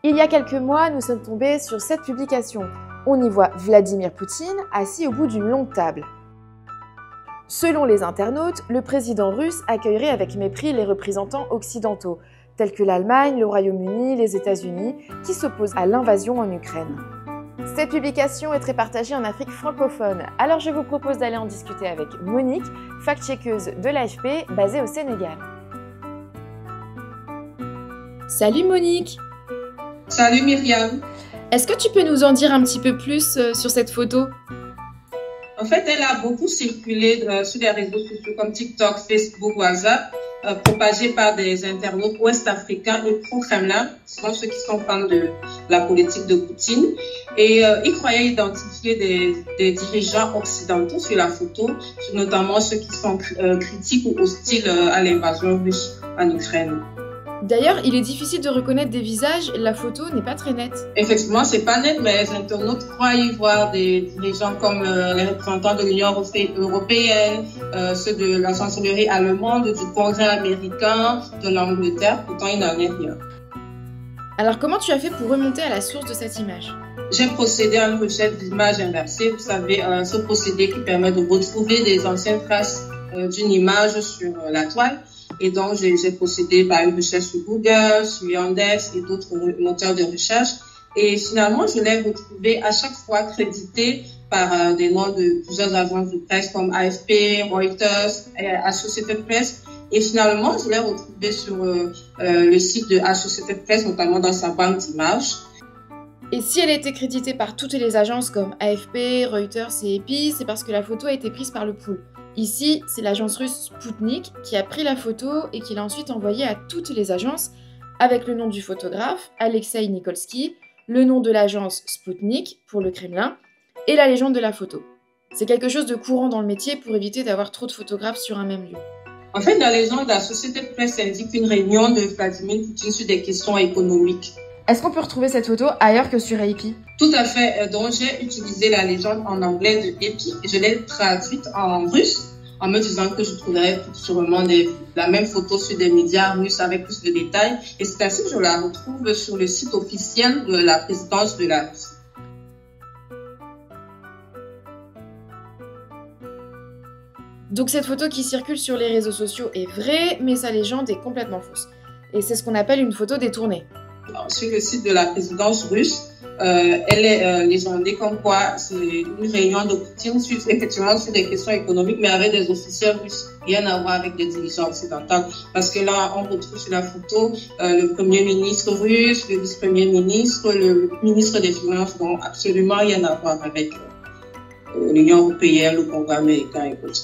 Il y a quelques mois, nous sommes tombés sur cette publication. On y voit Vladimir Poutine assis au bout d'une longue table. Selon les internautes, le président russe accueillerait avec mépris les représentants occidentaux, tels que l'Allemagne, le Royaume-Uni, les États-Unis, qui s'opposent à l'invasion en Ukraine. Cette publication est très partagée en Afrique francophone, alors je vous propose d'aller en discuter avec Monique, fact-checkeuse de l'AFP basée au Sénégal. Salut Monique! Salut Myriam! Est-ce que tu peux nous en dire un petit peu plus sur cette photo? En fait, elle a beaucoup circulé sur les réseaux sociaux comme TikTok, Facebook, WhatsApp, propagée par des internautes ouest-africains et pro-Kremlin, ce sont ceux qui sont fans de la politique de Poutine. Et ils croyaient identifier des dirigeants occidentaux sur la photo, notamment ceux qui sont critiques ou hostiles à l'invasion russe en Ukraine. D'ailleurs, il est difficile de reconnaître des visages, la photo n'est pas très nette. Effectivement, c'est pas net, mais les internautes croient y voir des dirigeants comme les représentants de l'Union européenne, ceux de la chancellerie allemande, du Congrès américain, de l'Angleterre, pourtant il n'en est rien. Alors comment tu as fait pour remonter à la source de cette image? J'ai procédé à une recherche d'images inversées, vous savez, ce procédé qui permet de retrouver des anciennes traces d'une image sur la toile. Et donc, j'ai procédé par une recherche sur Google, sur Yandex et d'autres moteurs de recherche. Et finalement, je l'ai retrouvé à chaque fois crédité par des noms de plusieurs agences de presse comme AFP, Reuters, Associated Press. Et finalement, je l'ai retrouvé sur le site de Associated Press, notamment dans sa banque d'images. Et si elle a été créditée par toutes les agences comme AFP, Reuters et EPI, c'est parce que la photo a été prise par le pool. Ici, c'est l'agence russe Sputnik qui a pris la photo et qui l'a ensuite envoyée à toutes les agences avec le nom du photographe, Alexei Nikolsky, le nom de l'agence Sputnik pour le Kremlin et la légende de la photo. C'est quelque chose de courant dans le métier pour éviter d'avoir trop de photographes sur un même lieu. En fait, la légende de la société de presse indique une réunion de Vladimir Poutine sur des questions économiques. Est-ce qu'on peut retrouver cette photo ailleurs que sur EPI? Tout à fait. Donc, j'ai utilisé la légende en anglais de EPI et je l'ai traduite en russe en me disant que je trouverais sûrement la même photo sur des médias russes avec plus de détails. Et c'est ainsi que je la retrouve sur le site officiel de la présidence de la Russie. Donc cette photo qui circule sur les réseaux sociaux est vraie, mais sa légende est complètement fausse. Et c'est ce qu'on appelle une photo détournée. Alors, sur le site de la présidence russe, elle est légendée comme quoi c'est une réunion de Poutine effectivement sur des questions économiques, mais avec des officiels russes, rien à voir avec des dirigeants occidentaux. Parce que là, on retrouve sur la photo le premier ministre russe, le vice-premier ministre, le ministre des Finances, donc absolument rien à voir avec l'Union européenne, le Congrès américain et autres.